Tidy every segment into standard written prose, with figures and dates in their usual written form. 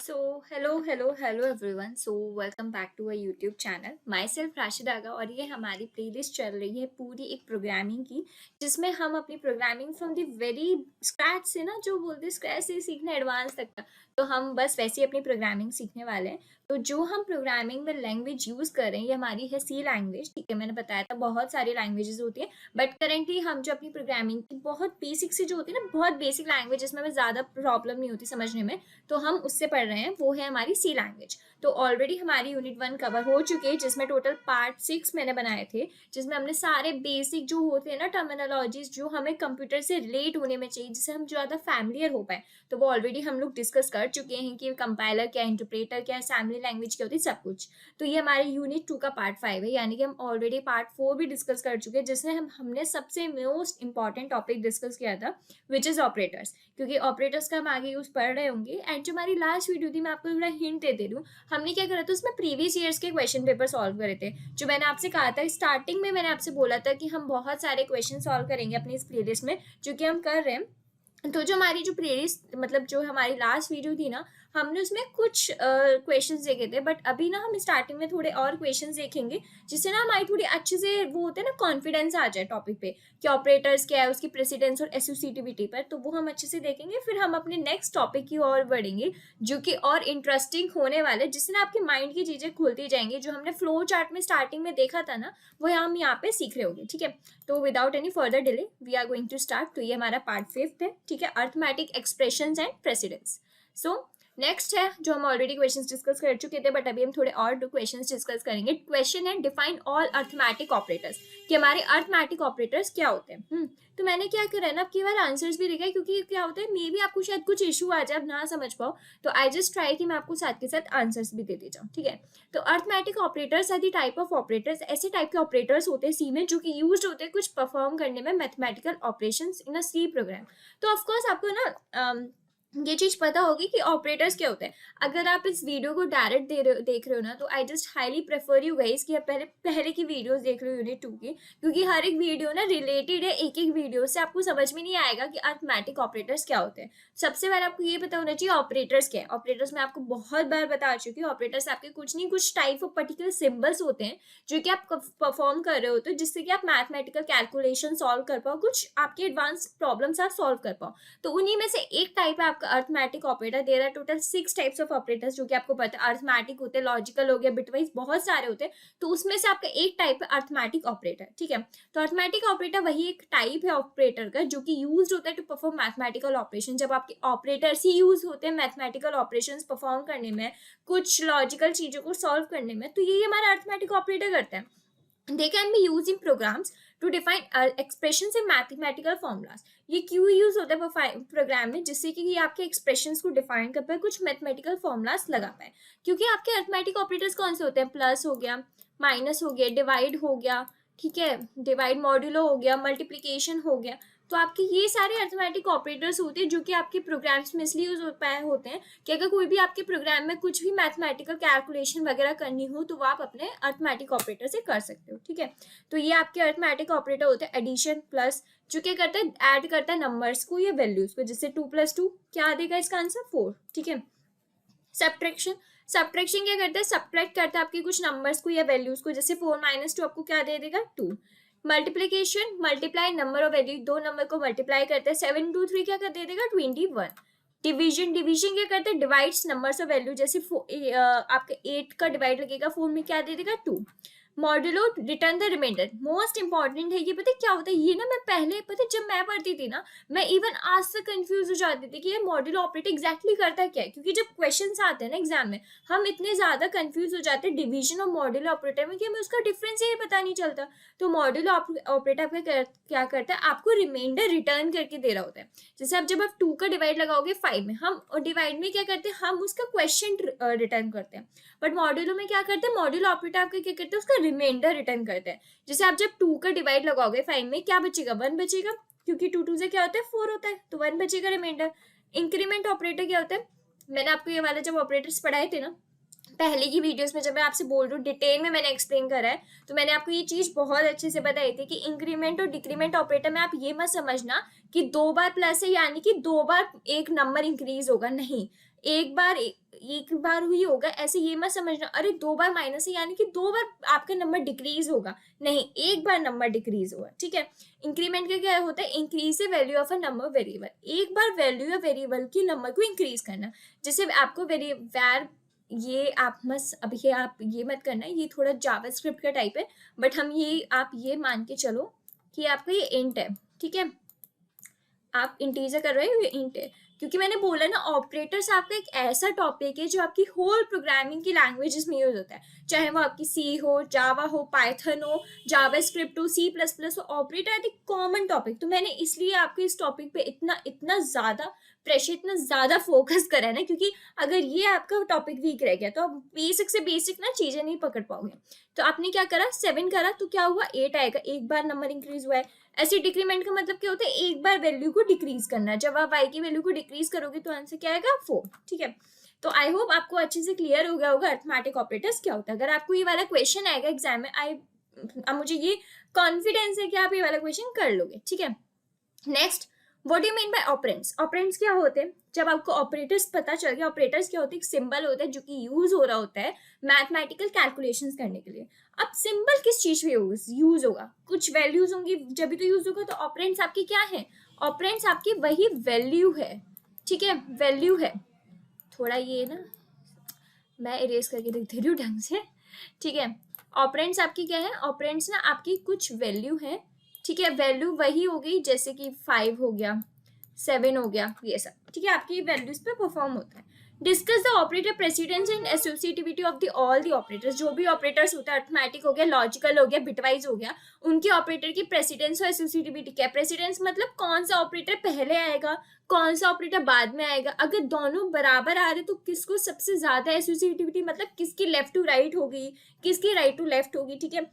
Hello everyone. Welcome back to our YouTube channel. Myself Rashid आगा और ये हमारी प्लेलिस्ट चल रही है पूरी एक प्रोग्रामिंग की, जिसमें हम अपनी programming from the very scratch से ना, जो बोलते हैं स्क्रैच से सीखना एडवांस तक का, तो हम बस वैसे ही अपनी प्रोग्रामिंग सीखने वाले हैं। तो जो हम प्रोग्रामिंग में लैंग्वेज यूज़ कर रहे हैं ये हमारी है सी लैंग्वेज। ठीक है, मैंने बताया था बहुत सारी लैंग्वेजेस होती है, बट करेंटली हम जो अपनी प्रोग्रामिंग की बहुत बेसिक सी जो होती है ना, बहुत बेसिक लैंग्वेज जिसमें हमें ज़्यादा प्रॉब्लम नहीं होती समझने में, तो हम उससे पढ़ रहे हैं, वो है हमारी सी लैंग्वेज। तो ऑलरेडी हमारी यूनिट 1 कवर हो चुकी है, जिसमें टोटल पार्ट 6 मैंने बनाए थे, जिसमें हमने सारे बेसिक जो होते हैं ना टर्मिनोलॉजीज, जो हमें कंप्यूटर से रिलेट होने में चाहिए, जिससे हम ज़्यादा फैमिलियर हो पाए, तो वो ऑलरेडी हम लोग डिस्कस कर चुके हैं कि कंपाइलर क्या, इंटरप्रेटर क्या, असेंबली लैंग्वेज क्या होती है, सब कुछ। तो ये हमारे यूनिट 2 का पार्ट 5 है, यानी कि हम ऑलरेडी पार्ट 4 भी डिस्कस कर चुके हैं, जिसमें हमने सबसे मोस्ट इंपॉर्टेंट टॉपिक डिस्कस किया था, विच इज़ ऑपरेटर्स। क्योंकि ऑपरेटर्स का हम आगे यूज पढ़ रहे होंगे। एंड जो हमारी लास्ट वीडियो थी, मैं आपको थोड़ा हिंट दे दूँ, हमने क्या करा था उसमें प्रीवियस ईयर्स के क्वेश्चन पेपर सॉल्व करे थे। जो मैंने आपसे कहा था स्टार्टिंग में, मैंने आपसे बोला था कि हम बहुत सारे क्वेश्चन सॉल्व करेंगे अपनी इस प्लेलिस्ट में, जो कि हम कर रहे हैं। तो जो हमारी जो प्लेलिस्ट, मतलब जो हमारी लास्ट वीडियो थी ना, हमने उसमें कुछ क्वेश्चंस देखे थे, बट अभी ना हम स्टार्टिंग में थोड़े और क्वेश्चंस देखेंगे, जिससे ना हमारी थोड़ी अच्छे से वो होते हैं ना, कॉन्फिडेंस आ जाए टॉपिक पे कि ऑपरेटर्स क्या है, उसकी प्रेसिडेंस और एसोसिएटिविटी पर। तो वो हम अच्छे से देखेंगे, फिर हम अपने नेक्स्ट टॉपिक की ओर बढ़ेंगे, जो कि और इंटरेस्टिंग होने वाले, जिससे ना आपके माइंड की चीज़ें खुलती जाएंगी। जो हमने फ्लो चार्ट में स्टार्टिंग में देखा था ना, वो हम यहाँ पे सीख रहे होंगे। ठीक है, तो without any further delay we are going to start. तो ये हमारा पार्ट 5 है। ठीक है, arithmetic expressions and precedence. So next है, जो हम ऑलरेडी क्वेश्चंस डिस्कस कर चुके थे, बट अभी हम थोड़े और क्वेश्चंस डिस्कस करेंगे। क्वेश्चन है डिफाइन ऑल अर्थमेटिक ऑपरेटर्स, कि हमारे अर्थमेटिक ऑपरेटर्स क्या होते हैं। तो मैंने क्या करा है ना, अब की बार आंसर्स भी लिखा है, क्योंकि क्या होता है, मे बी आपको शायद कुछ इशू आ जाए, अब ना समझ पाओ, तो आई जस्ट ट्राई कि मैं आपको साथ के साथ आंसर्स भी दे दी जाऊँ। ठीक है, तो arithmetic operators are the type of operators, ऐसे टाइप के ऑपरेटर्स होते हैं सी में, जो कि यूज होते हैं कुछ परफॉर्म करने में mathematical operations in a C program. तो ऑफकोर्स आपको ना ये चीज पता होगी कि ऑपरेटर्स क्या होते हैं। अगर आप इस वीडियो को डायरेक्ट देख रहे हो ना, तो I just highly prefer you guys कि आप पहले पहले की वीडियोस देख लो यूनिट 2 की, क्योंकि हर एक वीडियो ना रिलेटेड है एक एक वीडियो से। आपको समझ में नहीं आएगा कि अर्थमेटिक ऑपरेटर्स क्या होते हैं। सबसे पहले आपको ये पता होना चाहिए ऑपरेटर्स क्या है। ऑपरेटर्स मैं आपको बहुत बार बता चुकी हूँ, ऑपरेटर्स आपके कुछ नहीं कुछ टाइप ऑफ पर्टिकुलर सिंबल्स होते हैं, जो कि आप परफॉर्म कर रहे होते हो, जिससे कि आप मैथमेटिकल कैलकुलेशन सॉल्व कर पाओ, कुछ आपके एडवांस प्रॉब्लम्स आप सॉल्व कर पाओ। तो उन्हीं में से एक टाइप है आपका arithmetic operator. There are total 6 types of operators, जो कि आपको पता है। अर्थमेटिक होते हैं, लॉजिकल हो गया, बिटवाइज, बहुत सारे होते हैं। तो उसमें से आपका एक टाइप है अर्थमेटिक ऑपरेटर। ठीक है, तो अर्थमेटिक ऑपरेटर वही एक टाइप है ऑपरेटर का, जो कि यूज होता है टू परफॉर्म मैथमेटिकल ऑपरेशन। जब आपके ऑपरेटर्स ही यूज होते हैं मैथमेटिकल ऑपरेशन परफॉर्म करने में, कुछ लॉजिकल चीजों को सॉल्व करने में, तो ये हमारा अर्थमेटिक ऑपरेटर करता है। They can be used in programs to define expressions in mathematical formulas. ये क्यों यूज होता है प्रोग्राम में, जिससे कि ये आपके एक्सप्रेशंस को डिफाइन कर पाए, कुछ मैथमेटिकल फॉर्मूलाज लगा पाए। क्योंकि आपके अर्थमेटिक ऑपरेटर्स कौन से होते हैं, प्लस हो गया, माइनस हो गया, डिवाइड हो गया, ठीक है, डिवाइड मॉड्यूलो हो गया, मल्टीप्लीकेशन हो गया। तो आपके ये सारे अर्थमेटिक ऑपरेटर्स होते हैं, जो कि आपके प्रोग्राम्स में इसलिए यूज होते हैं कि अगर कोई भी आपके प्रोग्राम में कुछ भी मैथमेटिकल कैलकुलेशन वगैरह करनी हो, तो वो आप अपने अर्थमेटिक ऑपरेटर से कर सकते हो। ठीक है, तो ये आपके अर्थमेटिक ऑपरेटर होते हैं एडिशन, प्लस, जो क्या करता है, ऐड करता है नंबर्स को या वैल्यूज को, जिससे 2 + 2 क्या देगा इसका आंसर, 4। ठीक है, सब्ट्रैक्शन, सब्ट्रैक्शन क्या करता है, सब्ट्रैक्ट करता है आपके कुछ नंबर्स को या वैल्यूज को, जैसे 4 - 2 आपको क्या दे देगा, 2। मल्टीप्लीकेशन, मल्टीप्लाई नंबर और वैल्यू, दो नंबर को मल्टीप्लाई करते हैं, 7 × 3 क्या कर दे देगा, 21। डिवीजन, डिवीजन क्या करते हैं, डिवाइड्स नंबर्स और वैल्यू, जैसे आपका 8 का डिवाइड लगेगा 4 में, क्या दे देगा, 2। Modulo, return the remainder, most important है ये। पता है क्या होता है ये ना, मैं पहले, पता है जब मैं पढ़ती थी ना, मैं इवन आज तक कंफ्यूज हो जाती थी कि ये मॉड्यूलो ऑपरेटर एग्जैक्टली करता क्या है। क्योंकि जब क्वेश्चंस आते हैं ना एग्जाम में, हम इतने ज्यादा कंफ्यूज हो जाते हैं डिवीजन और मॉड्यूलो ऑपरेटर में, कि हमें उसका डिफरेंस ही पता नहीं चलता। तो मॉड्यूलो ऑपरेटर आपका क्या करता है, आपको रिमाइंडर रिटर्न करके दे रहा होता है। जैसे अब जब आप 2 का डिवाइड लगाओगे 5 में, हम डिवाइड में क्या करते हैं, हम उसका क्वेश्चन रिटर्न करते हैं। बट मॉड्यूलो में क्या करते हैं, मॉड्यूलो ऑपरेटर आपका क्या करते हैं, उसका रिमाइंडर रिटर्न करते हैं। जैसे आप जब 2 का डिवाइड लगाओगे 5 में, क्या बचेगा, 1 बचेगा, क्योंकि 2 2 से क्या होता है, 4 होता है, तो 1 बचेगा रिमाइंडर। इंक्रीमेंट ऑपरेटर क्या होता है, मैंने आपको ये वाला जब ऑपरेटर्स पढ़ाए थे ना पहले की वीडियोस में, जब मैं आपसे बोल रही हूँ डिटेल में मैंने एक्सप्लेन करा है, तो मैंने आपको ये चीज बहुत अच्छे से बताई थी कि इंक्रीमेंट और डिक्रीमेंट ऑपरेटर में आप ये मत समझना कि 2 बार प्लस है यानी कि 2 बार एक नंबर इंक्रीज होगा, नहीं। एक बार ही होगा, ऐसे ये मत समझना अरे 2 बार माइनस है यानी कि 2 बार आपका नंबर डिक्रीज होगा, नहीं, एक बार नंबर डिक्रीज होगा, ठीक है। इंक्रीमेंट का क्या होता है, increase the value of a number variable, एक बार वैल्यू या वेरिएबल की नंबर को इंक्रीज करना। जैसे आपको वैर ये आप मत अब ये आप ये मत करना, ये थोड़ा जावास्क्रिप्ट का टाइप है, बट हम ये आप ये मान के चलो कि आपका ये इंट है, ठीक है, आप इंटीजर कर रहे हो, ये इंट है, क्योंकि मैंने बोला ना ऑपरेटर्स आपका एक ऐसा टॉपिक है जो आपकी होल प्रोग्रामिंग की लैंग्वेजेस में यूज होता है, चाहे वो आपकी सी हो, जावा हो, पाइथन हो, जावास्क्रिप्ट हो, सी प्लस प्लस हो, ऑपरेटर एक कॉमन टॉपिक। तो मैंने इसलिए आपको इस टॉपिक पे इतना इतना ज्यादा प्रेशर, इतना ज्यादा फोकस करा है ना, क्योंकि अगर ये आपका टॉपिक वीक रह गया तो आप बेसिक से बेसिक ना चीजें नहीं पकड़ पाओगे। तो आपने क्या करा, 7 करा तो क्या हुआ, 8 आएगा, एक बार नंबर इंक्रीज हुआ है। ऐसे डिक्रीमेंट का मतलब क्या होता है, एक बार वैल्यू को डिक्रीज करना, जब आप y की वैल्यू को डिक्रीज करोगे तो आंसर क्या आएगा, 4, ठीक है। तो आई होप आपको अच्छे से क्लियर हो गया होगा अरिथमेटिक ऑपरेटर्स क्या होता है। अगर आपको ये वाला क्वेश्चन आएगा एग्जाम में, अब मुझे ये कॉन्फिडेंस है कि आप ये वाला क्वेश्चन कर लोगे, ठीक है। Next, what you mean by operands, operands क्या होते हैं, जब आपको ऑपरेटर्स पता चल गया, ऑपरेटर्स क्या होते हैं, एक सिंबल होता है जो कि यूज हो रहा होता है मैथमेटिकल कैलकुलेशंस करने के लिए। अब सिंबल किस चीज पे यूज होगा, कुछ वैल्यूज होंगी जब भी तो यूज होगा, तो ऑपरेंड्स आपकी क्या है, ऑपरेंड्स आपकी वही वैल्यू है, ठीक है, वैल्यू है। थोड़ा ये ना मैं इरेज करके देख दे रही हूँ ढंग से, ठीक है। ऑपरेंड्स आपकी क्या है, ऑपरेंड्स ना आपकी कुछ वैल्यू है, ठीक है, वैल्यू वही हो गई जैसे कि 5 हो गया, 7 हो गया, ये सब, ठीक है, आपकी वैल्यूज पे परफॉर्म होता है। Discuss the operator precedence and associativity of the all the operators, जो भी ऑपरेटर्स होता है, अरिथमेटिक हो गया, लॉजिकल हो गया, बिटवाइज हो गया, उनके ऑपरेटर की प्रेसिडेंस और एसोसिएटिविटी क्या है। प्रेसिडेंस मतलब कौन सा ऑपरेटर पहले आएगा, कौन सा ऑपरेटर बाद में आएगा, अगर दोनों बराबर आ रहे तो किसको सबसे ज्यादा एसोसिएटिविटी, मतलब किसकी लेफ्ट टू राइट होगी, किसकी राइट टू लेफ्ट होगी, ठीक है।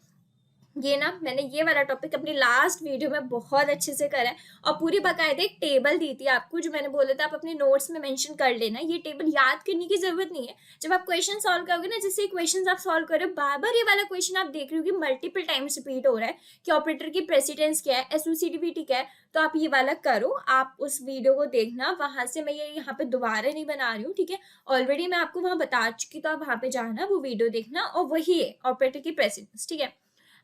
ये ना मैंने ये वाला टॉपिक अपनी लास्ट वीडियो में बहुत अच्छे से करा है, और पूरी बाकायदा एक टेबल दी थी आपको, जो मैंने बोला था आप अपने नोट्स में मेंशन कर लेना। ये टेबल याद करने की जरूरत नहीं है, जब आप क्वेश्चन सॉल्व करोगे ना, जैसे क्वेश्चन आप सॉल्व कर रहे हो, बार बार ये वाला क्वेश्चन आप देख रहे हो कि मल्टीपल टाइम्स रिपीट हो रहा है कि ऑपरेटर की प्रेसिडेंस क्या है, एसोसिएटिविटी क्या है, तो आप ये वाला करो, आप उस वीडियो को देखना, वहां से मैं ये यहाँ पे दोबारा नहीं बना रही हूँ, ठीक है, ऑलरेडी मैं आपको वहां बता चुकी, तो आप वहां पे जाना, वो वीडियो देखना, और वही है ऑपरेटर की प्रेसिडेंस, ठीक है।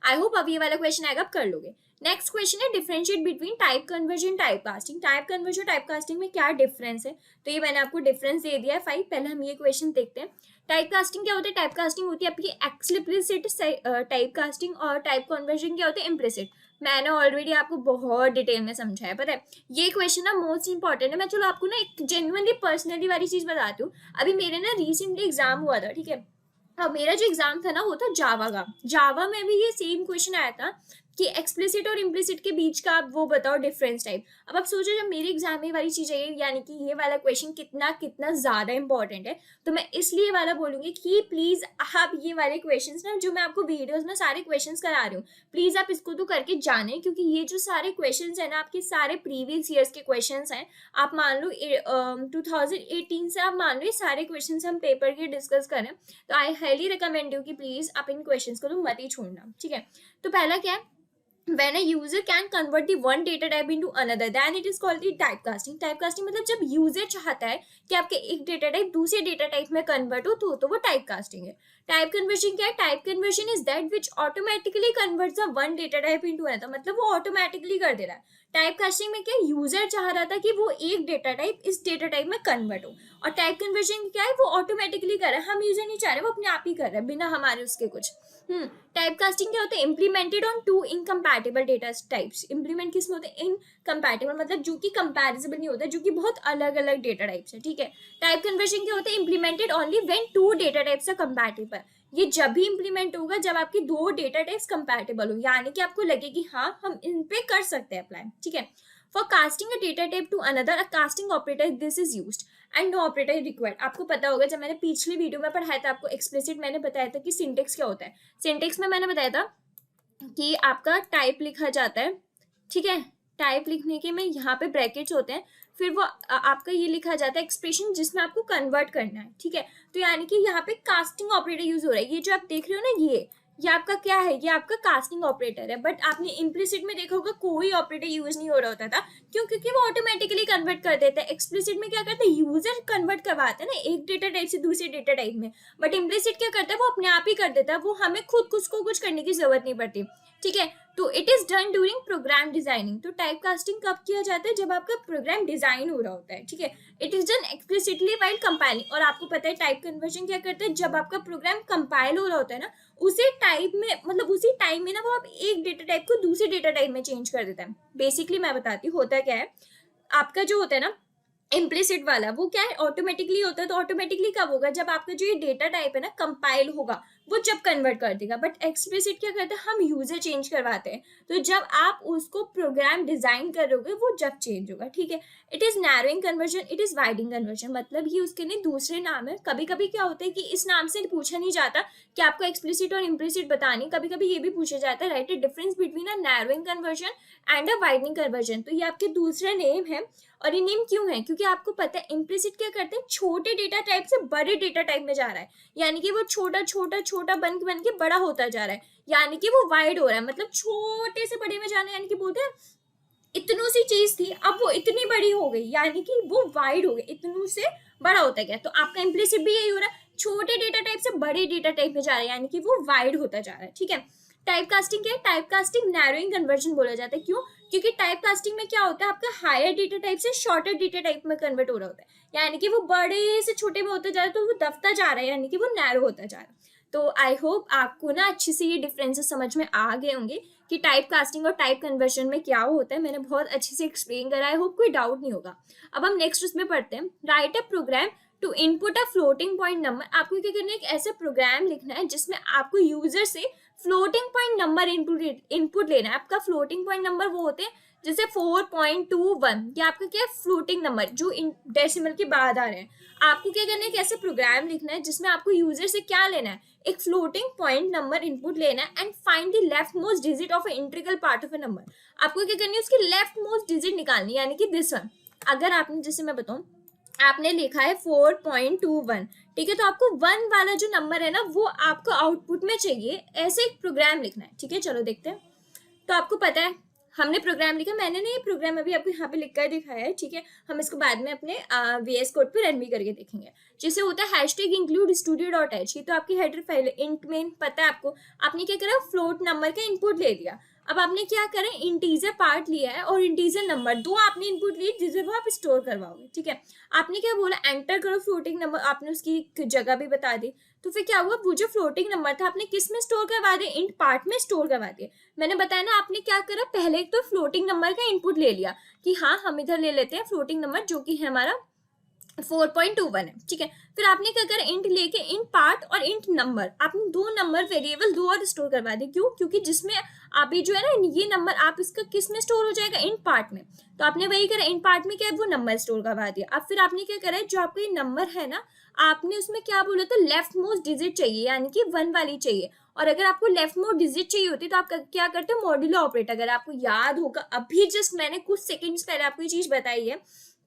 आई होप अब ये वाला क्वेश्चन आएगा, आप कर लोगे। नेक्स्ट क्वेश्चन है differentiate between type conversion type casting, type conversion type casting में क्या डिफरेंस है, तो ये मैंने आपको डिफरेंस दे दिया है 5। पहले हम ये क्वेश्चन देखते हैं। टाइप कास्टिंग क्या होता है, टाइप कास्टिंग होती है आपकी एक्सप्लिसिट टाइप कास्टिंग, और टाइप कन्वर्जन क्या होता है, इम्प्लिसिट। मैंने ऑलरेडी आपको बहुत डिटेल में समझाया, पता है ये क्वेश्चन ना मोस्ट इंपॉर्टेंट है। मैं चलो आपको ना एक जेन्युइनली पर्सनली वाली चीज बताती हूँ। अभी मेरे ना रिसेंटली एग्जाम हुआ था, ठीक है, हाँ, मेरा जो एग्जाम था ना वो था जावा का। जावा में भी ये सेम क्वेश्चन आया था कि एक्सप्लिसिट और इम्प्लिसिट के बीच का आप वो बताओ डिफरेंस टाइप। अब आप सोचो जब मेरे एग्जाम में वाली चीज है, यानी कि ये वाला क्वेश्चन कितना कितना ज्यादा इंपॉर्टेंट है, तो मैं इसलिए वाला बोलूंगी कि प्लीज आप ये वाले क्वेश्चंस ना, जो मैं आपको वीडियोस में सारे क्वेश्चंस करा रही हूँ, प्लीज आप इसको तो करके जाने, क्योंकि ये जो सारे क्वेश्चंस है ना आपके सारे प्रीवियस ईयर्स के क्वेश्चंस हैं। आप मान लो 2018 से आप मान लो ये सारे क्वेश्चंस हम पेपर के डिस्कस करें, तो आई हाईली रिकमेंड यू कि प्लीज आप इन क्वेश्चंस को तो मत ही छोड़ना, ठीक है। तो पहला क्या है, when a user can convert the one data type into another then it is called the typecasting। typecasting मतलब जब यूजर चाहता है कि आपके एक डेटा टाइप दूसरे डेटा टाइप में कन्वर्ट हो, तो वो टाइपकास्टिंग है। टाइप कन्वर्जन क्या है, type conversion is that which automatically converts the one data type into another, मतलब वो ऑटोमेटिकली कर दे रहा है। टाइप कास्टिंग में क्या, यूजर चाह रहा था कि वो एक डेटा टाइप इस डेटा टाइप में कन्वर्ट हो, और टाइप कन्वर्जन क्या है, वो ऑटोमेटिकली कर रहा है, हम यूजर नहीं चाह रहे, वो अपने आप ही कर रहा है बिना हमारे उसके कुछ। टाइप कास्टिंग क्या होता है, implemented on to incompatible data types. Implement किस में होते हैं, इनकम्पैटिबल मतलब जो कि कंपैरिजेबल नहीं होता, जो कि बहुत अलग अलग डेटा टाइप्स है, ठीक है। टाइप कन्वर्जन क्या होता है, implemented only when two data types are compatible. ये जब भी इंप्लीमेंट होगा जब आपके दो डेटा टाइप्स कंपैटिबल हो, यानी कि आपको लगे कि हाँ हम इन पे कर सकते हैं अप्लाई, ठीक है। For casting a data type to another, a casting operator this is used and no operator required. आपको पता होगा जब मैंने पिछली वीडियो में पढ़ाया था आपको एक्सप्लिसिट, मैंने बताया था कि सिंटेक्स क्या होता है। सिंटेक्स में मैंने बताया था कि आपका टाइप लिखा जाता है, ठीक है, टाइप लिखने के में यहाँ पे ब्रैकेट्स होते हैं, फिर वो आपका ये लिखा जाता है एक्सप्रेशन जिसमें आपको कन्वर्ट करना है, ठीक है। तो यानी कि यहाँ पे कास्टिंग ऑपरेटर यूज हो रहा है। ये जो आप देख रहे हो ना, ये आपका क्या है, ये आपका कास्टिंग ऑपरेटर है। बट आपने इम्प्लिसिट में देखा होगा कोई ऑपरेटर यूज नहीं हो रहा होता था, क्यों? क्योंकि वो ऑटोमेटिकली कन्वर्ट कर देता है। एक्सप्लिसिट में क्या करता है, यूजर कन्वर्ट करवाता है ना एक डेटा टाइप से दूसरे डेटा टाइप में, बट इम्प्लिसिट क्या करता है, वो अपने आप ही कर देता है, वो हमें खुद को कुछ करने की जरूरत नहीं पड़ती, ठीक है। तो it is done during program designing. तो टाइप कास्टिंग कब किया जाता है, जब आपका प्रोग्राम डिजाइन हो रहा होता है, ठीक है। It is done explicitly while compiling. और आपको पता है टाइप कन्वर्जन क्या करता है, जब आपका प्रोग्राम कंपाइल हो रहा होता है ना, उसी टाइप में, मतलब उसी टाइम में ना, वो आप एक डेटा टाइप को दूसरे डेटा टाइप में चेंज कर देता है। बेसिकली मैं बताती हूँ होता क्या है, आपका जो होता है ना इम्प्लिसिट वाला, वो क्या है, ऑटोमेटिकली होता है। तो ऑटोमेटिकली कब होगा, जब आपका जो ये डेटा टाइप है ना कंपाइल होगा, वो जब कन्वर्ट कर देगा। बट एक्सप्लिसिट क्या करता है, हम यूजर चेंज करवाते हैं। तो जब आप उसको प्रोग्राम डिजाइन करोगे, वो जब चेंज होगा, ठीक है। It is narrowing conversion, it is widening conversion, मतलब ये उसके लिए दूसरे नाम है। कभी कभी क्या होता है कि इस नाम से पूछा नहीं जाता कि आपको एक्सप्लिसिट और इम्प्लिसिट बतानी, कभी कभी ये भी पूछा जाता है, right A difference between a narrowing conversion and a widening conversion. तो ये आपके दूसरे नेम है। और ये नेम क्यों है, क्योंकि आपको पता है इम्प्लिसिट क्या करते हैं, छोटे डेटा टाइप से बड़े डेटा टाइप में जा रहा है, यानी कि वो छोटा छोटा छोटा बन के बड़ा होता जा रहा है, यानी कि वो वाइड हो रहा है। मतलब छोटे से बड़े में जाना, यानी कि बोलते हैं इतनू सी चीज थी, अब वो इतनी बड़ी हो गई, यानी कि वो वाइड हो गई, इतनू से बड़ा होता गया। तो आपका इम्प्लिसिट भी यही हो रहा है, छोटे डेटा टाइप से बड़े डेटा टाइप में जा रहा है, यानी कि वो वाइड होता जा रहा है, ठीक है। टाइप कास्टिंग क्या है, टाइप कास्टिंग नैरोइंग कन्वर्जन बोला जाता है। क्यों? क्योंकि टाइप कास्टिंग में क्या होता है, आपका हायर डेटा टाइप से शॉर्टर डेटा टाइप में कन्वर्ट हो रहा होता है, यानी कि वो बड़े से छोटे में होता जा रहा है, तो वो दबता जा रहा है, यानी कि वो नैरो होता जा रहा है। तो आई होप आपको ना अच्छे से ये डिफरेंसेस समझ में आ गए होंगे कि टाइप कास्टिंग और टाइप कन्वर्जन में क्या होता है। मैंने बहुत अच्छे से एक्सप्लेन करा है, होप कोई डाउट नहीं होगा। अब हम नेक्स्ट उसमें पढ़ते हैं, write a program to input a floating point number. आपको क्या करना है, एक ऐसा प्रोग्राम लिखना है जिसमें आपको यूजर से फ्लोटिंग पॉइंट नंबर इनपुट लेना है। आपका फ्लोटिंग पॉइंट नंबर वो होते हैं जैसे 4.21, ये आपका क्या है, फ्लोटिंग नंबर जो डेसिमल के बाद आ रहे हैं। आपको क्या करना है, एक ऐसे प्रोग्राम लिखना है जिसमें आपको यूजर से क्या लेना है, एक फ्लोटिंग पॉइंट नंबर इनपुट लेना है and find the left most digit of integral part of a number. आपको क्या करनी है, उसकी लेफ्ट मोस्ट डिजिट निकालनी है, यानी कि दिस वन। अगर आपने, जैसे मैं बताऊं, आपने लिखा है 4.21, ठीक है, तो आपको 1 वाला जो नंबर है ना, वो आपको आउटपुट में चाहिए। ऐसे एक प्रोग्राम लिखना है, ठीक है। चलो देखते हैं। तो आपको पता है हमने प्रोग्राम लिखा, मैंने ना ये प्रोग्राम अभी आपको यहाँ पे लिख कर दिखाया है, ठीक है। हम इसको बाद में अपने VS कोड पे रन भी करके देखेंगे। जैसे होता है hashtag include studio dot H, ये तो आपकी हेडर फाइल है। इंट में पता है आपको, आपने क्या करा, फ्लोट नंबर का इनपुट ले लिया। अब आपने क्या करा, इंटीजर पार्ट लिया है और इंटीजर नंबर, दो आपने इनपुट ली जिसे वो आप स्टोर करवाओगे, ठीक है। आपने क्या बोला, एंटर करो फ्लोटिंग नंबर, आपने उसकी जगह भी बता दी। तो फिर क्या हुआ, वो जो फ्लोटिंग नंबर था आपने किस में स्टोर करवा दिया, इंट पार्ट में स्टोर करवा दिया। मैंने बताया ना, आपने क्या करा, पहले तो फ्लोटिंग नंबर का इनपुट ले लिया कि हाँ हम इधर ले लेते हैं फ्लोटिंग नंबर जो कि है हमारा 4.21 है, ठीक है। फिर आपने क्या करा, इंट लेके इंट पार्ट और इंट नंबर, आपने दो नंबर वेरिएबल दो और स्टोर करवा दी। क्यों? क्योंकि जिसमें आप ये जो है ना, ये नंबर आप इसका किस में स्टोर हो जाएगा, इंट पार्ट में। तो आपने वही करा, इंट पार्ट में क्या है, वो नंबर स्टोर करवा दिया। अब फिर आपने क्या करा, जो आपका ये नंबर है ना, आपने उसमें क्या बोला था, लेफ्ट मोस्ट डिजिट चाहिए, यानी कि 1 वाली चाहिए। और अगर आपको लेफ्ट मोस्ट डिजिट चाहिए होती तो आप क्या करते हो, मॉड्यूलो ऑपरेटर। अगर आपको याद होगा, अभी जस्ट मैंने कुछ सेकंड्स पहले आपको ये चीज बताई है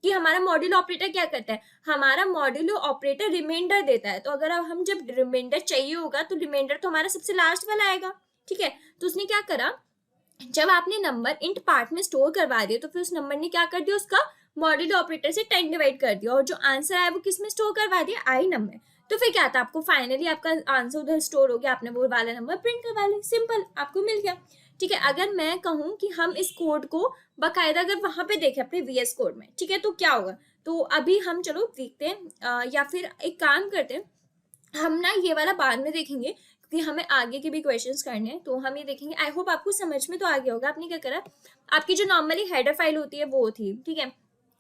कि हमारा मॉड्यूलो ऑपरेटर क्या करता है, हमारा मॉड्यूलो ऑपरेटर रिमाइंडर देता है। तो अगर हम जब रिमाइंडर चाहिए होगा तो रिमाइंडर तो हमारा सबसे लास्ट वाला आएगा, ठीक है। तो उसने क्या करा, जब आपने नंबर इंट पार्ट में स्टोर करवा दिया तो फिर उस नंबर ने क्या कर दिया, उसका मॉड्यूलो ऑपरेटर से 10 डिवाइड कर दिया और जो आंसर आया वो किस में स्टोर करवा दिया, आई नंबर। तो फिर क्या था, आपको फाइनली आपका आंसर उधर स्टोर हो गया, आपने वो वाला नंबर प्रिंट करवा लिया, सिंपल, आपको मिल गया, ठीक है। अगर मैं कहूँ कि हम इस कोड को बाकायदा अगर वहां पे देखें अपने VS कोड में, ठीक है, तो क्या होगा। तो अभी हम चलो देखते हैं, या फिर एक काम करते हैं, हम ना ये वाला बाद में देखेंगे क्योंकि हमें आगे के भी क्वेश्चंस करने हैं, तो हम ये देखेंगे। आई होप आपको समझ में तो आ गया होगा। आपने क्या करा, आपकी जो नॉर्मली हेडर फाइल होती है वो थी, ठीक है,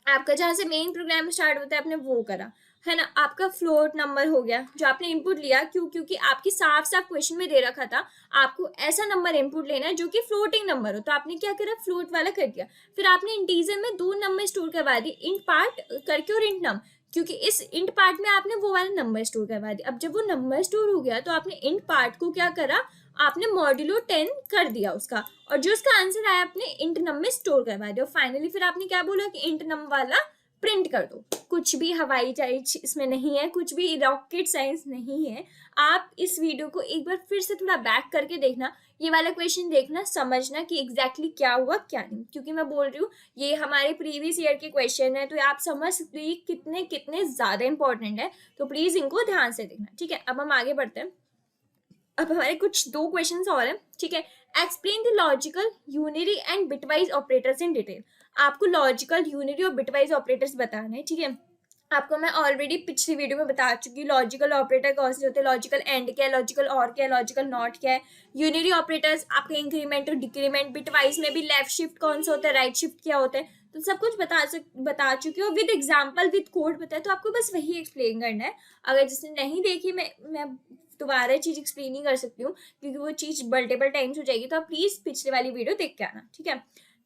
आपका जहाँ से मेन प्रोग्राम स्टार्ट होता है आपने वो करा, है ना। आपका फ्लोट नंबर हो गया जो आपने इनपुट लिया, क्यों? क्योंकि आपकी साफ साफ क्वेश्चन में दे रखा था आपको ऐसा नंबर इनपुट लेना है जो कि फ्लोटिंग नंबर हो, तो आपने क्या करा, फ्लोट वाला कर दिया। फिर आपने इंटीजर में दो नंबर स्टोर करवा दिए, इंट पार्ट करके और इंट नम, क्योंकि इस इंट पार्ट में आपने वो वाला नंबर स्टोर करवा दिया। अब जब वो नंबर स्टोर हो गया तो आपने इंट पार्ट को क्या करा, आपने मॉड्यूलो 10 कर दिया उसका, और जो उसका आंसर आया आपने इंट नम में स्टोर करवा दिया। फाइनली फिर आपने क्या बोला कि इंट नम वाला प्रिंट कर दो। कुछ भी हवाई जहाज इसमें नहीं है, कुछ भी रॉकेट साइंस नहीं है। आप इस वीडियो को एक बार फिर से थोड़ा बैक करके देखना, ये वाला क्वेश्चन देखना, समझना कि एग्जैक्टली क्या हुआ क्या नहीं, क्योंकि मैं बोल रही हूँ ये हमारे प्रीवियस ईयर के क्वेश्चन है, तो आप समझ सकते हो कितने कितने ज्यादा इंपॉर्टेंट है। तो प्लीज इनको ध्यान से देखना, ठीक है। अब हम आगे बढ़ते हैं। अब हमारे कुछ 2 क्वेश्चंस और हैं, ठीक है। Explain the logical, unary and bitwise operators in detail. आपको लॉजिकल, यूनिरी और बिटवाइज ऑपरेटर्स बताना है, ठीक है। आपको मैं ऑलरेडी पिछली वीडियो में बता चुकी हूँ लॉजिकल ऑपरेटर कौन से होते हैं, लॉजिकल एंड क्या है, लॉजिकल और क्या है, लॉजिकल नॉट क्या है। यूनिरी ऑपरेटर्स आपके इंक्रीमेंट और डिक्रीमेंट, बिटवाइज में भी लेफ्ट शिफ्ट कौन सा होता है, राइट शिफ्ट क्या होता है, तो सब कुछ बता चुकी हूँ विद एग्जाम्पल, विद कोड बताया। तो आपको बस वही एक्सप्लेन करना है। अगर जिसने नहीं देखी, मैं दोबारा चीज एक्सप्लेन नहीं कर सकती हूँ क्योंकि वो चीज मल्टीपल टाइम्स हो जाएगी, तो आप प्लीज पिछले वाली वीडियो देख के आना, ठीक है।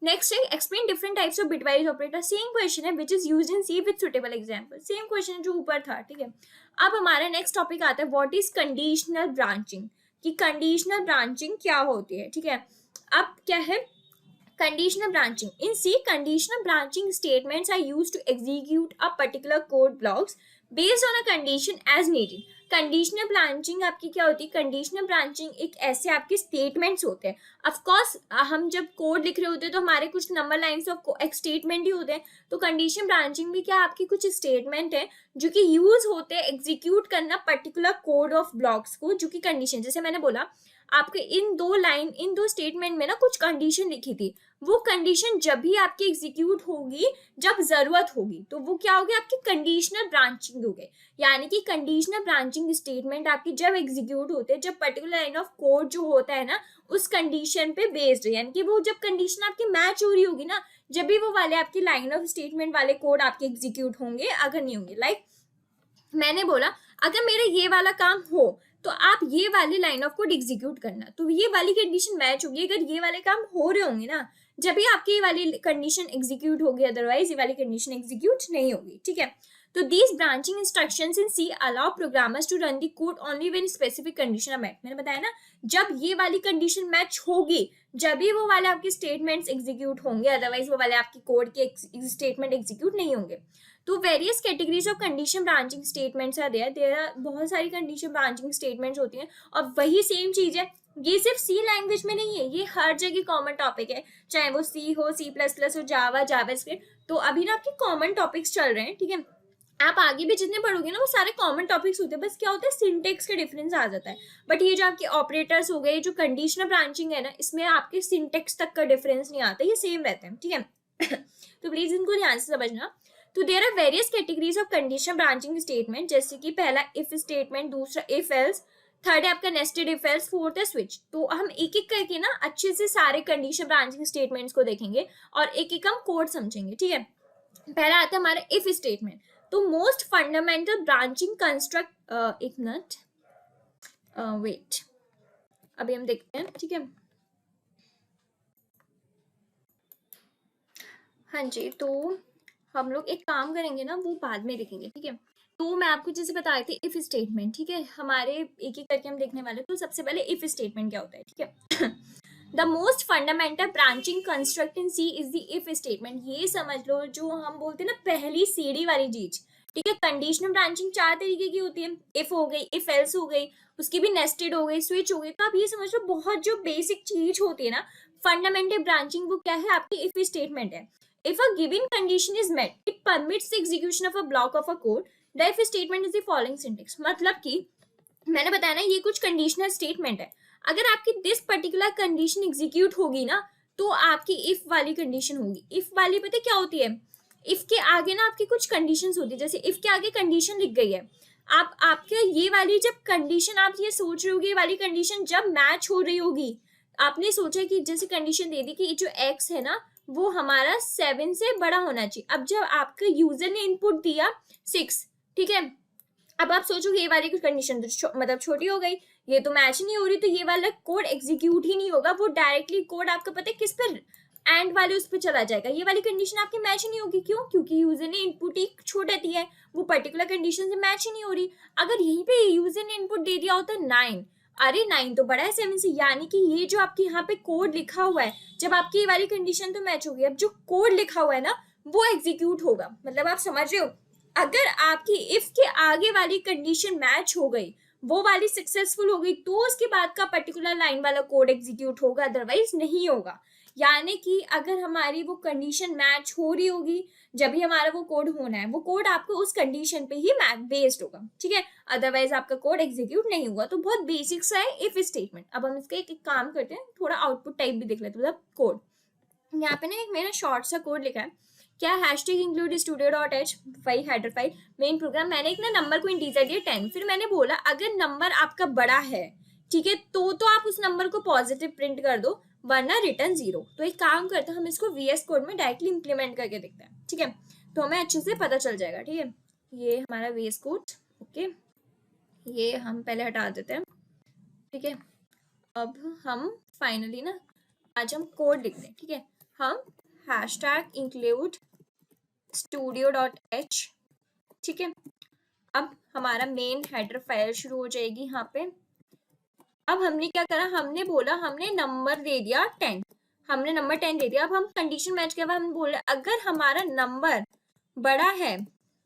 नेक्स्ट है explain different types of bitwise operator. Same question है which is used in C with suitable example. Same question जो ऊपर था, ठीक है। अब हमारा नेक्स्ट टॉपिक आता है व्हाट इज कंडीशनल ब्रांचिंग, कि कंडीशनल ब्रांचिंग क्या होती है, ठीक है। अब क्या है conditional branching? In C, conditional branching statements are used to execute a particular code blocks based on a condition as needed. Conditional branching आपकी क्या होती है, कंडीशनल ब्रांचिंग एक ऐसे आपके स्टेटमेंट्स होते हैं। ऑफकोर्स हम जब कोड लिख रहे होते हैं तो हमारे कुछ नंबर लाइन्स ऑफ एक स्टेटमेंट ही होते हैं, तो कंडीशन ब्रांचिंग भी क्या आपकी कुछ स्टेटमेंट है जो कि यूज होते हैं एग्जीक्यूट करना पर्टिकुलर कोड ऑफ ब्लॉक्स को, जो कि कंडीशन, जैसे मैंने बोला आपके इन दो स्टेटमेंट में ना कुछ कंडीशन लिखी थी, वो कंडीशन जब भी आपकी एग्जीक्यूट होगी जब जरूरत होगी, तो वो क्या होगी, आपकी कंडीशनल ब्रांचिंग हो गई। यानी कि कंडीशनल ब्रांचिंग स्टेटमेंट आपकी जब एग्जीक्यूट होते हैं, जब पर्टिकुलर लाइन ऑफ कोड जो होता है ना उस कंडीशन पे बेस्ड है, यानी कि वो जब कंडीशन आपकी मैच हो रही होगी ना, जब भी वो वाले आपकी लाइन ऑफ स्टेटमेंट वाले कोड आपके एग्जीक्यूट होंगे, अगर नहीं होंगे। लाइक मैंने बोला अगर मेरा ये वाला काम हो तो आप ये वाली लाइन ऑफ कोड एग्जीक्यूट करना, तो ये वाली कंडीशन मैच होगी अगर ये वाले काम हो रहे होंगे ना, जब भी आपकी ये वाली कंडीशन एग्जीक्यूट होगी, अदरवाइज ये वाली कंडीशन एग्जीक्यूट नहीं होगी, ठीक है। तो these branching instructions in C allow programmers to run the code only when specific condition are met. मैंने बताया ना जब ये वाली कंडीशन मैच होगी, जब भी वो वाले आपके स्टेटमेंट्स एग्जीक्यूट होंगे, अदरवाइज वो वाले आपकी कोड के स्टेटमेंट एग्जीक्यूट नहीं होंगे। तो various categories of condition branching statements are there are बहुत सारी कंडीशन ब्रांचिंग स्टेटमेंट्स होती हैं, और वही सेम चीज है, ये सिर्फ सी लैंग्वेज में नहीं है, ये हर जगह कॉमन टॉपिक है, चाहे वो सी हो, C++ हो, जावा, जावास्क्रिप्ट। तो अभी ना आपके कॉमन टॉपिक्स चल रहे हैं, ठीक है। आप आगे भी जितने पढ़ोगे ना वो सारे कॉमन टॉपिक्स होते हैं, बस क्या होता है सिंटेक्स का डिफरेंस आ जाता है। बट ये जो आपके ऑपरेटर्स हो गए, जो कंडीशनल ब्रांचिंग है ना, इसमें आपके सिंटेक्स तक का डिफरेंस नहीं आता, ये सेम रहते हैं, ठीक है। तो प्लीज इनको ध्यान से समझना। तो there are various categories of conditional branching statement, जैसे कि पहला इफ स्टेटमेंट, दूसरा इफ एल्स, थर्ड है आपका नेस्टेड इफ एल्स, फोर्थ है स्विच। तो हम एक एक करके ना अच्छे से सारे कंडीशन ब्रांचिंग स्टेटमेंट्स को देखेंगे और एक एक हम कोड समझेंगे, ठीक है। पहला आता है हमारा इफ स्टेटमेंट। तो मोस्ट फंडामेंटल ब्रांचिंग कंस्ट्रक्ट, एक मिनट वेट, अभी हम देखते हैं, ठीक है। हाँ जी, तो हम लोग एक काम करेंगे ना, वो बाद में देखेंगे, ठीक है। तो मैं आपको जैसे बता रही थी इफ स्टेटमेंट, ठीक है, हमारे एक एक करके हम देखने वाले। तो सबसे पहले इफ स्टेटमेंट क्या होता है, ठीक है। The most fundamental branching construct in C is the if statement. ये समझ लो जो हम बोलते हैं ना पहली सीढ़ी वाली चीज, ठीक है। कंडीशनल ब्रांचिंग 4 तरीके की होती है, इफ हो गई, इफ एल्स हो गई, उसकी भी नेस्टेड हो गई, स्विच हो गई। तो आप ये समझ लो बहुत जो बेसिक चीज होती है ना फंडामेंटल ब्रांचिंग, वो क्या है, आपकी इफ स्टेटमेंट है। If a given condition is met, it permits the execution of a block of a code. The if statement is the following syntax. मतलब कि मैंने बताया ना ये कुछ कंडीशनल स्टेटमेंट है, अगर आपकी दिस पर्टिकुलर कंडीशन एग्जीक्यूट होगी ना तो आपकी इफ वाली कंडीशन होगी। इफ वाली पता क्या होती है, इफ के आगे ना आपकी कुछ कंडीशंस होती है, जैसे इफ के आगे कंडीशन लिख गई है, आप आपके ये वाली जब कंडीशन आप ये सोच रहे होगी, ये वाली कंडीशन जब मैच हो रही होगी, आपने सोचा कि जैसे कंडीशन दे दी कि जो एक्स है ना वो हमारा 7 से बड़ा होना चाहिए। अब जब आपका यूजर ने इनपुट दिया 6, ठीक है, अब आप सोचोगे ये वाली कुछ कंडीशन तो मतलब छोटी हो गई, ये तो मैच नहीं हो रही, तो ये वाला कोड एग्जीक्यूट ही नहीं होगा, वो डायरेक्टली कोड आपका पता है किस पर, एंड वाले उस पर चला जाएगा। ये वाली कंडीशन आपकी मैच नहीं होगी, क्यों, क्योंकि यूजर ने इनपुट ही छोटा दिया है, वो पर्टिकुलर कंडीशन से मैच ही नहीं हो रही। अगर यहीं पे यूजर ने इनपुट दे दिया होता 9, अरे 9 तो बड़ा है 7 से, यानी कि ये जो आपके यहाँ पे कोड लिखा हुआ है, जब आपकी ये वाली कंडीशन तो मैच होगी, अब जो कोड लिखा हुआ है ना वो एग्जीक्यूट होगा। मतलब आप समझ रहे हो, अगर आपकी इफ के आगे वाली कंडीशन मैच हो गई, वो वाली सक्सेसफुल हो गई, तो उसके बाद का पर्टिकुलर लाइन वाला कोड एग्जीक्यूट होगा, अदरवाइज नहीं होगा। यानी कि अगर हमारी वो कंडीशन मैच हो रही होगी, जब भी हमारा वो कोड होना है, वो कोड आपको उस कंडीशन पे ही बेस्ड होगा, ठीक है, अदरवाइज आपका कोड एग्जीक्यूट नहीं होगा। तो बहुत बेसिक सा है इफ स्टेटमेंट। अब हम इसका एक काम करते हैं, थोड़ा आउटपुट टाइप भी देख लेते हैं, मतलब कोड। यहाँ पे ना एक मैंने शॉर्ट सा कोड लिखा है, क्या hashtag include studio dot H file header file main program. मैंने एक ना नंबर को इंटीजर दिया 10, फिर मैंने बोला अगर नंबर आपका बड़ा है, ठीक है, तो आप उस नंबर को पॉजिटिव प्रिंट कर दो, वरना रिटर्न 0। तो एक काम करते हैं, हम इसको VS कोड में डायरेक्टली इंप्लीमेंट करके देखते हैं, ठीक है, तो हमें अच्छे से पता चल जाएगा। ठीक है, ये हमारा VS कोड, ओके, ये हम पहले हटा देते हैं, ठीक है। अब हम फाइनली ना आज हम कोड लिख दें, ठीक है, हम हैशटैग इंक्लूड studio.h, ठीक है। अब हमारा मेन हेडर फाइल शुरू हो जाएगी यहाँ पे। अब हमने क्या करा, हमने बोला, हमने नंबर दे दिया 10, हमने नंबर 10 दे दिया। अब हम कंडीशन मैच किया, हम बोले अगर हमारा नंबर बड़ा है,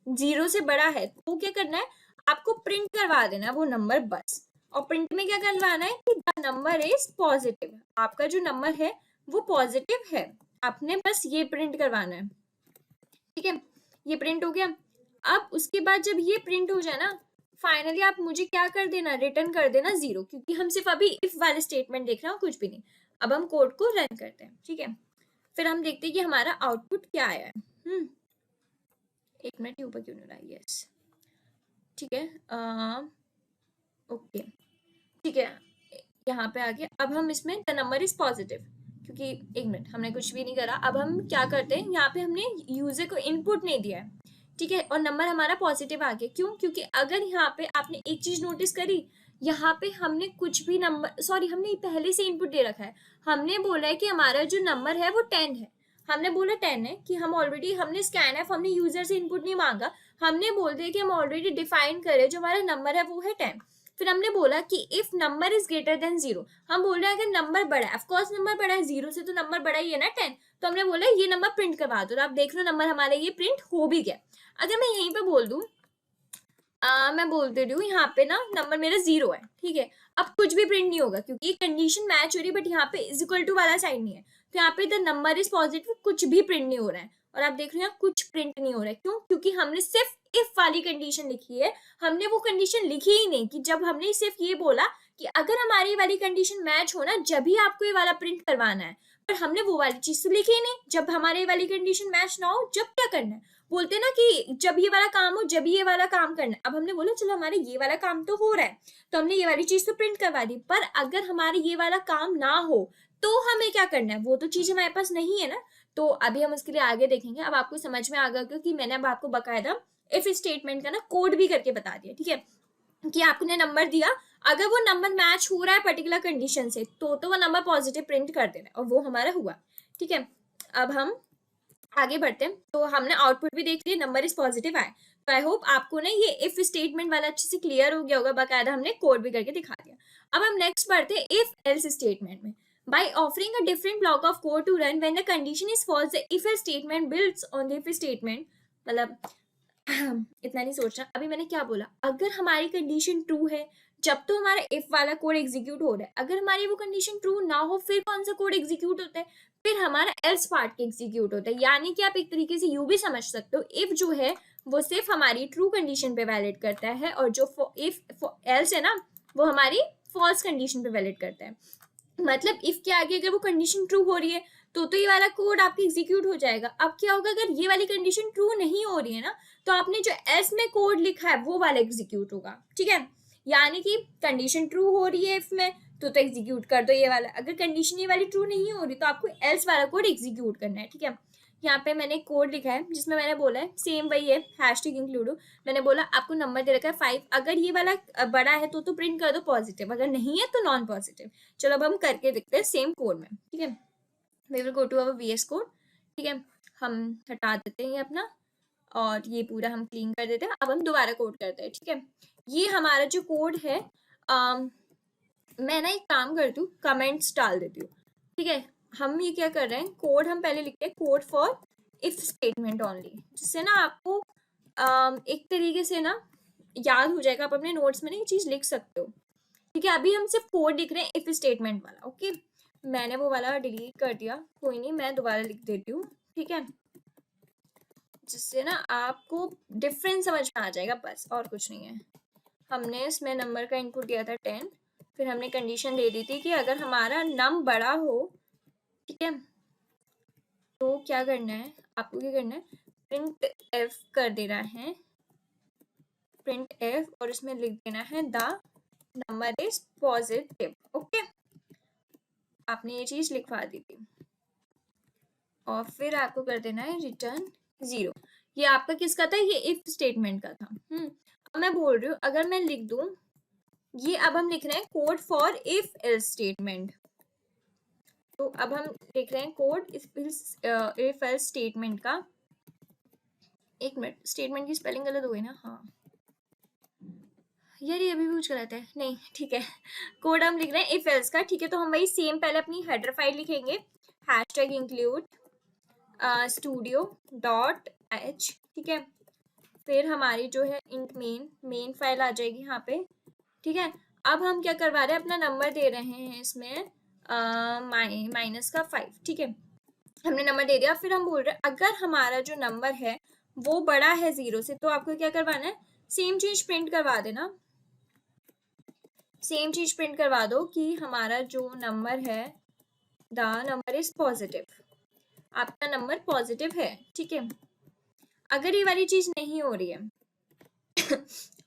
0 से बड़ा है, तो क्या करना है, आपको प्रिंट करवा देना है वो नंबर बस। और प्रिंट में क्या करवाना है कि द नंबर इज पॉजिटिव, आपका जो नंबर है वो पॉजिटिव है, आपने बस ये प्रिंट करवाना है, ठीक है। ये प्रिंट हो गया। अब उसके बाद जब ये प्रिंट हो जाए ना, फाइनली आप मुझे क्या कर देना, रिटर्न कर देना 0, क्योंकि हम सिर्फ अभी इफ वाले स्टेटमेंट देख रहे हैं, कुछ भी नहीं। अब हम कोड को रन करते हैं, ठीक है, फिर हम देखते हैं कि हमारा आउटपुट क्या आया है। एक मिनट, ऊपर क्यों नहीं रहा, यस, ठीक है, ओके, ठीक है, यहाँ पे आ गया। अब हम इसमें द नंबर इज पॉजिटिव, क्योंकि एक मिनट हमने कुछ भी नहीं करा। अब हम क्या करते हैं, यहाँ पे हमने यूजर को इनपुट नहीं दिया है, ठीक है, और नंबर हमारा पॉजिटिव आ गया। क्यों? क्योंकि अगर यहाँ पे आपने एक चीज नोटिस करी, यहाँ पे हमने कुछ भी नंबर, सॉरी, हमने पहले से इनपुट दे रखा है। हमने बोला है कि हमारा जो नंबर है वो 10 है, हमने बोला 10 है, कि हम ऑलरेडी हमने स्कैन एफ, हमने यूजर से इनपुट नहीं मांगा, हमने बोल दिया कि हम ऑलरेडी डिफाइन करे जो हमारा नंबर है वो है 10। फिर हमने बोला कि if number is greater than 0, हम बोल रहे हैं अगर नंबर बड़ा है, ऑफकोर्स नंबर बड़ा है, 0 से तो नंबर बड़ा ही है ना 10, तो हमने बोला ये नंबर प्रिंट करवा दो। तो आप देख लो नंबर हमारे ये प्रिंट हो भी गया। अगर मैं यहीं पे बोल दूं, मैं बोल दे रही हूँ यहाँ पे ना नंबर मेरा 0 है, ठीक है, अब कुछ भी प्रिंट नहीं होगा, क्योंकि कंडीशन मैच हो रही है, बट यहाँ पे इज इक्वल टू वाला साइन नहीं है, तो यहाँ पे द नंबर इज पॉजिटिव, कुछ भी प्रिंट नहीं हो रहा है। और आप देख रहे हैं कुछ प्रिंट नहीं हो रहा है, क्यों? क्योंकि हमने सिर्फ इफ वाली कंडीशन लिखी है, हमने वो कंडीशन लिखी ही नहीं, कि जब हमने सिर्फ ये बोला कि अगर हमारी वाली कंडीशन मैच हो ना, जब भी आपको ये वाला प्रिंट करवाना है, पर हमने वो वाली चीज तो लिखी ही नहीं, जब हमारे वाली कंडीशन मैच ना हो जब क्या करना है, बोलते ना कि जब ये वाला काम हो जब ये वाला काम करना है। अब हमने बोला चलो हमारे ये वाला काम तो हो रहा है, तो हमने ये वाली चीज तो प्रिंट करवा दी, पर अगर हमारे ये वाला काम ना हो तो हमें क्या करना है, वो तो चीज हमारे पास नहीं है ना। तो अभी हम उसके लिए आगे देखेंगे। अब आपको समझ में आ गया, क्योंकि मैंने अब आपको बकायदा इफ स्टेटमेंट का ना कोड भी करके बता दिया, ठीक है, कि आपने नंबर दिया, अगर वो नंबर मैच हो रहा है पर्टिकुलर कंडीशन से, तो वो नंबर पॉजिटिव प्रिंट कर देना, और वो हमारा हुआ, ठीक है। अब हम आगे बढ़ते हैं। तो हमने आउटपुट भी देख लिया, नंबर इज पॉजिटिव आए। तो आई होप आपको ना ये इफ स्टेटमेंट वाला अच्छे से क्लियर हो गया होगा, बाकायदा हमने कोड भी करके दिखा दिया। अब हम नेक्स्ट बढ़ते हैं इफ एल्स स्टेटमेंट में। By offering a different block of code to run when the condition is false, the if else statement builds on the if statement। मतलब इतना नहीं सोचना। अभी मैंने क्या बोला, अगर हमारी कंडीशन ट्रू है जब तो हमारा इफ वाला कोड एग्जीक्यूट हो रहा है, अगर हमारी वो कंडीशन ट्रू ना हो फिर कौन सा कोड एग्जीक्यूट होता है, फिर हमारा एल्स पार्ट एग्जीक्यूट होता है। यानी कि आप एक तरीके से यू भी समझ सकते हो, इफ जो है वो सिर्फ हमारी ट्रू कंडीशन पे वैलिड करता है, और जो इफ एल्स है ना वो हमारी फॉल्स कंडीशन पे वैलिड करता है। मतलब इफ के आगे अगर वो कंडीशन ट्रू हो रही है तो ये वाला कोड आपका एग्जीक्यूट हो जाएगा। अब क्या होगा, अगर ये वाली कंडीशन ट्रू नहीं हो रही है ना, तो आपने जो एल्स में कोड लिखा है वो वाला एग्जीक्यूट होगा, ठीक है। यानी कि कंडीशन ट्रू हो रही है इफ में तो एग्जीक्यूट कर दो ये वाला, अगर कंडीशन ये वाली ट्रू नहीं हो रही तो आपको एल्स वाला कोड एग्जीक्यूट करना है, ठीक है। यहाँ पे मैंने कोड लिखा है जिसमें मैंने बोला है सेम वही है, हैशटैग इंक्लूड। मैंने बोला आपको नंबर दे रखा है 5, अगर ये वाला बड़ा है तो प्रिंट कर दो पॉजिटिव, अगर नहीं है तो नॉन पॉजिटिव। चलो अब हम करके देखते हैं सेम कोड में, ठीक है। We will go to our VS code, ठीक है, हम हटा देते हैं ये अपना, और ये पूरा हम क्लीन कर देते हैं। अब हम दोबारा कोड करते हैं, ठीक है। ये हमारा जो कोड है, मैं ना एक काम करती हूँ, कमेंट्स डाल देती हूँ, ठीक है। हम ये क्या कर रहे हैं, कोड हम पहले लिखते हैं, code for if statement only, जिससे ना आपको एक तरीके से ना याद हो जाएगा। आप अपने नोट्स में ना ये चीज लिख सकते हो। ठीक है, अभी हम सिर्फ कोड लिख रहे हैं इफ स्टेटमेंट वाला। ओके, मैंने वो वाला डिलीट कर दिया, कोई नहीं, मैं दोबारा लिख देती हूँ। ठीक है, जिससे ना आपको डिफरेंस समझ में आ जाएगा, बस और कुछ नहीं है। हमने इसमें नंबर का इनपुट दिया था 10, फिर हमने कंडीशन दे दी थी कि अगर हमारा नम बड़ा हो, ठीक है, तो क्या करना है आपको, क्या करना है, प्रिंट एफ कर देना है, प्रिंट एफ, और इसमें लिख देना है the number is positive. Okay, आपने ये चीज लिखवा दी थी, और फिर आपको कर देना है रिटर्न 0। ये आपका किसका था, ये इफ स्टेटमेंट का था। अब मैं बोल रही हूँ, अगर मैं लिख दूं ये, अब हम लिख रहे हैं code for if else statement. तो अब हम लिख रहे हैं कोड इफ एल्स स्टेटमेंट का। एक मिनट, स्टेटमेंट की स्पेलिंग गलत हो गई ना, हाँ यार ये अभी भी कुछ गलत है, नहीं ठीक है। कोड हम लिख रहे हैं इफ एल्स का, ठीक है। तो हम वही सेम पहले अपनी हेडर फाइल लिखेंगे, hashtag include studio dot H, ठीक है। फिर हमारी जो है इंट मेन फाइल आ जाएगी यहाँ पे, ठीक है। अब हम क्या करवा रहे हैं, अपना नंबर दे रहे हैं इसमें -5, ठीक है। हमने नंबर दे दिया, फिर हम बोल रहे हैं अगर हमारा जो नंबर है वो बड़ा है 0 से, तो आपको क्या करवाना है, सेम चीज प्रिंट करवा देना, सेम चीज प्रिंट करवा दो कि हमारा जो नंबर है द नंबर इज पॉजिटिव, आपका नंबर पॉजिटिव है, ठीक है। अगर ये वाली चीज नहीं हो रही है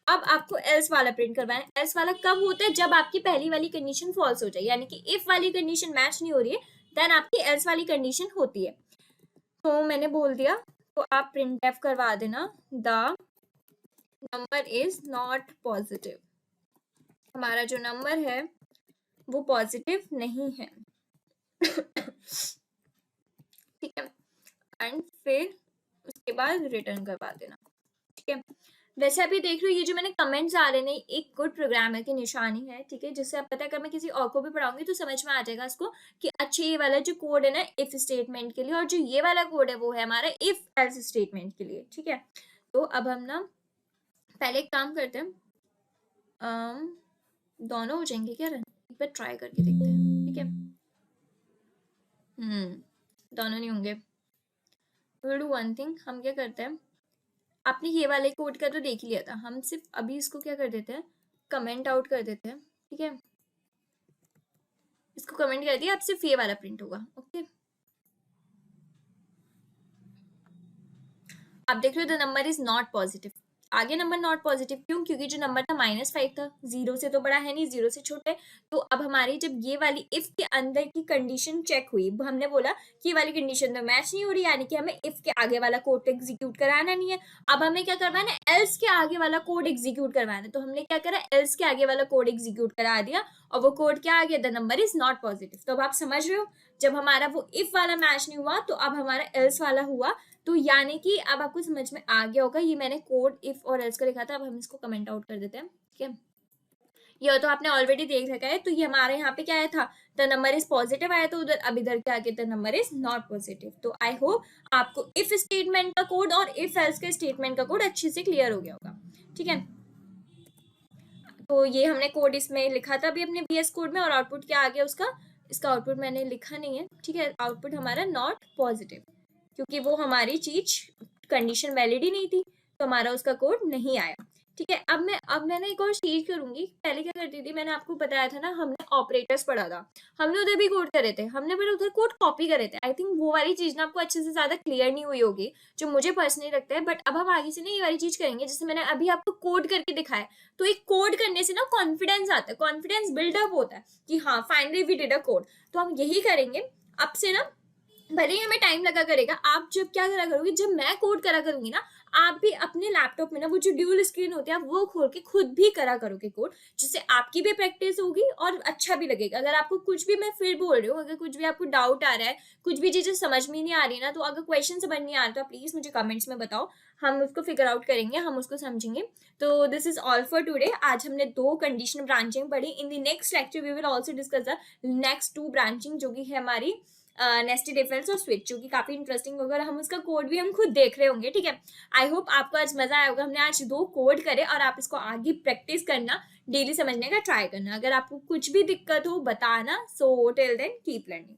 अब आपको एल्स वाला प्रिंट करवाना है। एल्स वाला कब होता है, जब आपकी पहली वाली कंडीशन फॉल्स हो जाए, यानी कि इफ वाली कंडीशन मैच नहीं हो रही है, देन आपकी एल्स वाली कंडीशन होती है। तो मैंने बोल दिया, तो आप प्रिंट एफ करवा देना the number is not positive, हमारा जो नंबर है वो पॉजिटिव नहीं है ठीक है। एंड फिर उसके बाद रिटर्न करवा देना, ठीक है। वैसे अभी देख रहे हो ये जो मैंने कमेंट्स आ रहे हैं, एक गुड प्रोग्रामर की निशानी है, ठीक है, जिससे आप पता है, अगर मैं किसी और को भी पढ़ाऊंगी तो समझ में आ जाएगा इसको कि अच्छा ये वाला जो कोड है ना इफ स्टेटमेंट के लिए, और जो ये वाला कोड है वो है हमारा इफ एल्स स्टेटमेंट के लिए, ठीक है। तो अब हम ना पहले एक काम करते हैं, दोनों हो जाएंगे क्या रन, एक बार ट्राई करके देखते हैं, ठीक है। दोनों नहीं होंगे, विल डू वन थिंग, हम क्या करते हैं, आपने ये वाले कोड का तो देख लिया था, हम सिर्फ अभी इसको क्या कर देते हैं, कमेंट आउट कर देते हैं, ठीक है। इसको कमेंट कर दिया, अब सिर्फ ये वाला प्रिंट होगा, ओके। आप देख रहे हो the number is not positive, आगे नंबर नॉट पॉजिटिव क्यों, क्योंकि जो नंबर था -5 था, 0 से तो बड़ा है नहीं, 0 से छोटा है। तो अब हमारी जब ये वाली इफ के अंदर की कंडीशन चेक हुई, हमने बोला कि ये वाली कंडीशन तो मैच नहीं हो रही, यानी कि हमें इफ के आगे वाला कोड एग्जीक्यूट कराना नहीं है। अब हमें क्या करवाना है, एल्स के आगे वाला कोड एग्जीक्यूट करवाना है। तो हमने क्या करा, एल्स के आगे वाला कोड एग्जीक्यूट करा दिया, और वो कोड क्या आ गया, the number is not positive. तो अब आप समझ रहे हो, जब हमारा वो इफ वाला मैच नहीं हुआ तो अब हमारा एल्स वाला हुआ। तो यानी कि अब आपको समझ में आ गया होगा, ये मैंने कोड इफ और एल्स का लिखा था, अब हम इसको कमेंट आउट कर देते हैं, ठीक है। ये तो आपने ऑलरेडी देख रखा है, तो ये हमारे यहाँ पे क्या आया था, द नंबर इज पॉजिटिव आया, तो उधर अब इधर क्या आ गया, the number is not positive. तो आई होप आपको इफ स्टेटमेंट का कोड और इफ एल्स के स्टेटमेंट का कोड अच्छे से क्लियर हो गया होगा, ठीक है। तो ये हमने कोड इसमें लिखा था अभी अपने VS कोड में, और आउटपुट क्या आ गया उसका, इसका आउटपुट मैंने लिखा नहीं है, ठीक है। आउटपुट हमारा नॉट पॉजिटिव, क्योंकि वो हमारी चीज कंडीशन वैलिड ही नहीं थी, तो हमारा उसका कोड नहीं आया, ठीक है। अब मैं ना एक और चीज करूंगी, पहले क्या करती थी, मैंने आपको बताया था ना, हमने ऑपरेटर्स पढ़ा था, हमने उधर भी कोड करे थे, हमने पर उधर कोड कॉपी करे थे। आई थिंक वो वाली चीज ना आपको अच्छे से ज्यादा क्लियर नहीं हुई होगी, जो मुझे पर्सनली लगता है। बट अब हम आगे से ना ये वाली चीज करेंगे, जैसे मैंने अभी आपको कोड करके दिखाया, तो एक कोड करने से ना कॉन्फिडेंस आता है, कॉन्फिडेंस बिल्डअप होता है कि हाँ finally we did a code. तो हम यही करेंगे अब से ना, भले ही हमें टाइम लगा करेगा। आप जब क्या करा करोगे, जब मैं कोड करा करूंगी ना, आप भी अपने लैपटॉप में ना वो जो ड्यूल स्क्रीन होती है, आप वो खोल के खुद भी करा करोगे कोड, जिससे आपकी भी प्रैक्टिस होगी और अच्छा भी लगेगा। अगर आपको कुछ भी, मैं फिर बोल रही हूँ, अगर कुछ भी आपको डाउट आ रहा है, कुछ भी चीजें समझ में नहीं आ रही ना, तो अगर क्वेश्चन समझ नहीं आ रहा तो प्लीज मुझे कमेंट्स में बताओ, हम उसको फिगर आउट करेंगे, हम उसको समझेंगे। तो this is all for today. आज हमने 2 कंडीशनल ब्रांचिंग पढ़ी। In the next lecture we will also discuss the next 2 branching, जो कि है हमारी नेस्टेड इफ एल्स और स्विच, जो कि काफ़ी इंटरेस्टिंग होगा और हम उसका कोड भी हम खुद देख रहे होंगे, ठीक है। आई होप आपको आज मज़ा आया होगा। हमने आज 2 कोड करे और आप इसको आगे प्रैक्टिस करना, डेली समझने का ट्राई करना। अगर आपको कुछ भी दिक्कत हो बताना। So till then keep learning.